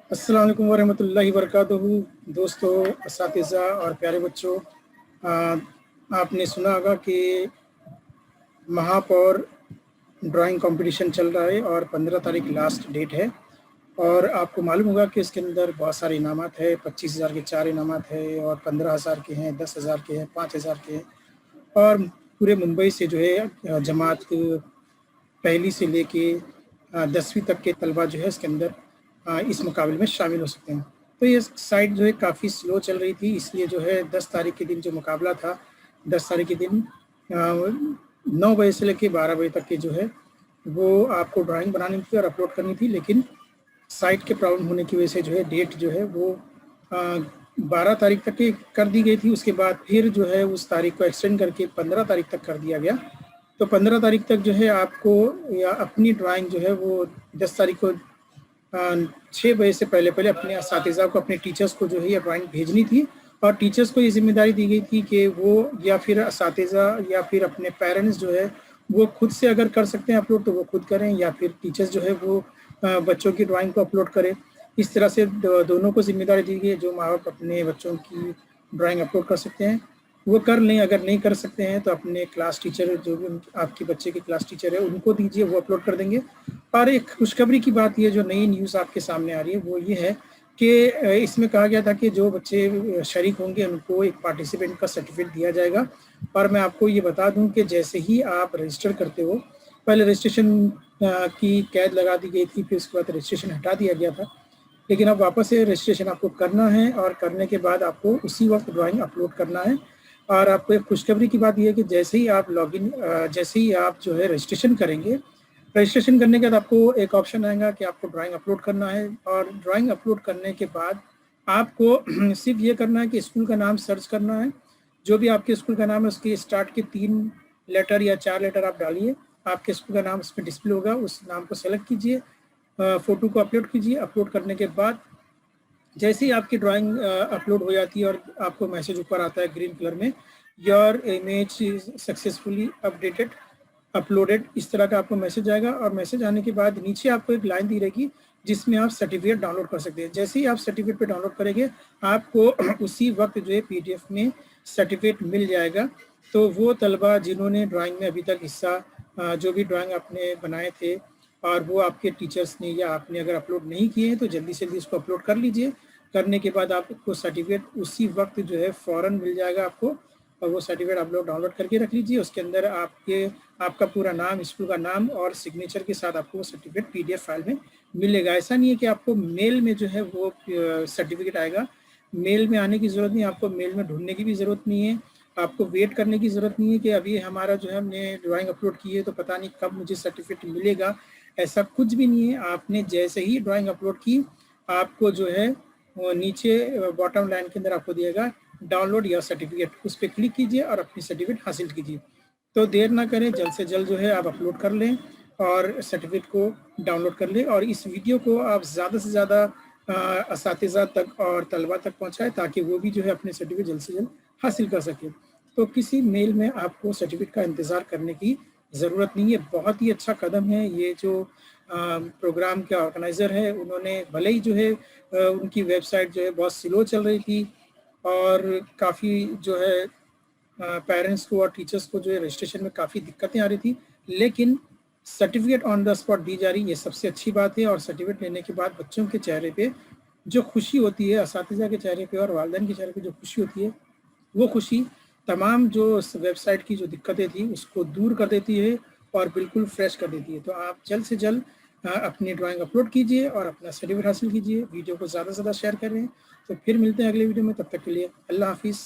अस्सलाम वालेकुम वरहमतुल्लाहि वबरकातुहू। दोस्तों, असातिज़ा और प्यारे बच्चों, आपने सुना होगा कि महापौर ड्राइंग कंपटीशन चल रहा है और 15 तारीख लास्ट डेट है। और आपको मालूम होगा कि इसके अंदर बहुत सारे इनामात है। 25,000 के 4 इनामात है और 15,000 के हैं, 10,000 के हैं, 5,000 के हैं। और पूरे मुंबई से जो है जमात पहली से लेके 10वीं तक के तलबा जो है इसके अंदर इस मुकाबले में शामिल हो सकते हैं। तो ये साइट जो है काफ़ी स्लो चल रही थी, इसलिए जो है 10 तारीख के दिन जो मुकाबला था, 10 तारीख के दिन 9 बजे से लेकर 12 बजे तक के जो है वो आपको ड्राइंग बनानी थी और अपलोड करनी थी। लेकिन साइट के प्रॉब्लम होने की वजह से जो है डेट जो है वो 12 तारीख तक की कर दी गई थी। उसके बाद फिर जो है उस तारीख को एक्सटेंड करके 15 तारीख तक कर दिया गया। तो 15 तारीख तक जो है आपको या अपनी ड्राइंग जो है वो 10 तारीख को 6 बजे से पहले पहले अपने असातिज़ा को, अपने टीचर्स को जो है ये ड्राइंग भेजनी थी। और टीचर्स को ये जिम्मेदारी दी गई थी कि वो या फिर असातिज़ा या फिर अपने पेरेंट्स जो है वो खुद से अगर कर सकते हैं अपलोड तो वो खुद करें, या फिर टीचर्स जो है वो बच्चों की ड्राइंग को अपलोड करें। इस तरह से दोनों को जिम्मेदारी दी गई है। जो माँ बाप अपने बच्चों की ड्राइंग अपलोड कर सकते हैं वो कर लें, अगर नहीं कर सकते हैं तो अपने क्लास टीचर, जो भी आपके बच्चे के क्लास टीचर है, उनको दीजिए, वो अपलोड कर देंगे। और एक खुशखबरी की बात ये जो नई न्यूज़ आपके सामने आ रही है वो ये है कि इसमें कहा गया था कि जो बच्चे शरीक होंगे उनको एक पार्टिसिपेंट का सर्टिफिकेट दिया जाएगा। और मैं आपको ये बता दूं कि जैसे ही आप रजिस्टर करते हो, पहले रजिस्ट्रेशन की कैद लगा दी गई थी, फिर उसके बाद रजिस्ट्रेशन हटा दिया गया था, लेकिन अब वापस से रजिस्ट्रेशन आपको करना है और करने के बाद आपको उसी वक्त ड्राइंग अपलोड करना है। और आपको एक खुशखबरी की बात यह है कि जैसे ही आप लॉगिन, जैसे ही आप जो है रजिस्ट्रेशन करेंगे, रजिस्ट्रेशन करने के बाद आपको एक ऑप्शन आएगा कि आपको ड्राइंग अपलोड करना है। और ड्राइंग अपलोड करने के बाद आपको सिर्फ ये करना है कि स्कूल का नाम सर्च करना है। जो भी आपके स्कूल का नाम है उसके स्टार्ट के 3 लेटर या 4 लेटर आप डालिए, आपके स्कूल का नाम उसमें डिस्प्ले होगा, उस नाम को सेलेक्ट कीजिए, फ़ोटो को अपलोड कीजिए। अपलोड करने के बाद जैसे ही आपकी ड्राइंग अपलोड हो जाती है और आपको मैसेज ऊपर आता है ग्रीन कलर में, your image is successfully updated uploaded, इस तरह का आपको मैसेज आएगा। और मैसेज आने के बाद नीचे आपको एक लाइन दी रहेगी जिसमें आप सर्टिफिकेट डाउनलोड कर सकते हैं। जैसे ही आप सर्टिफिकेट पे डाउनलोड करेंगे आपको उसी वक्त जो है PDF में सर्टिफिकेट मिल जाएगा। तो वो तलबा जिन्होंने ड्राइंग में अभी तक हिस्सा, जो भी ड्राइंग आपने बनाए थे और वो आपके टीचर्स ने या आपने अगर अपलोड नहीं किए हैं तो जल्दी से जल्दी इसको अपलोड कर लीजिए। करने के बाद आपको सर्टिफिकेट उसी वक्त जो है फ़ौरन मिल जाएगा आपको, और वो सर्टिफिकेट आप लोग डाउनलोड करके रख लीजिए। उसके अंदर आपका पूरा नाम, स्कूल का नाम और सिग्नेचर के साथ आपको वो सर्टिफिकेट PDF फाइल में मिलेगा। ऐसा नहीं है कि आपको मेल में जो है वो सर्टिफिकेट आएगा। मेल में आने की ज़रूरत नहीं, आपको मेल में ढूंढने की भी ज़रूरत नहीं है, आपको वेट करने की ज़रूरत नहीं है कि अभी हमारा जो है हमने ड्राइंग अपलोड की है तो पता नहीं कब मुझे सर्टिफिकेट मिलेगा। ऐसा कुछ भी नहीं है। आपने जैसे ही ड्राइंग अपलोड की, आपको जो है नीचे बॉटम लाइन के अंदर आपको दिएगा डाउनलोड या सर्टिफिकेट, उस पर क्लिक कीजिए और अपनी सर्टिफिकेट हासिल कीजिए। तो देर ना करें, जल्द से जल्द जो है आप अपलोड कर लें और सर्टिफिकेट को डाउनलोड कर लें। और इस वीडियो को आप ज़्यादा से ज़्यादा असातिज़ा तक और तलबा तक पहुँचाएँ ताकि वो भी जो है अपने सर्टिफिकेट जल्द से जल्द हासिल कर सकें। तो किसी मेल में आपको सर्टिफिकेट का इंतज़ार करने की ज़रूरत नहीं है। बहुत ही अच्छा कदम है ये। जो प्रोग्राम के ऑर्गेनाइज़र है उन्होंने, भले ही जो है उनकी वेबसाइट जो है बहुत स्लो चल रही थी और काफ़ी जो है पेरेंट्स को और टीचर्स को जो है रजिस्ट्रेशन में काफ़ी दिक्कतें आ रही थी, लेकिन सर्टिफिकेट ऑन द स्पॉट दी जा रही है, ये सबसे अच्छी बात है। और सर्टिफिकेट लेने के बाद बच्चों के चेहरे पे जो खुशी होती है, असातिज़ा के चेहरे पे और वालिदैन के चेहरे पे जो खुशी होती है, वो खुशी तमाम जो वेबसाइट की जो दिक्कतें थी उसको दूर कर देती है और बिल्कुल फ्रेश कर देती है। तो आप जल्द से जल्द अपनी ड्राइंग अपलोड कीजिए और अपना सर्टिफिकेट हासिल कीजिए। वीडियो को ज़्यादा से ज़्यादा शेयर करें। तो फिर मिलते हैं अगले वीडियो में, तब तक के लिए अल्लाह हाफिज़।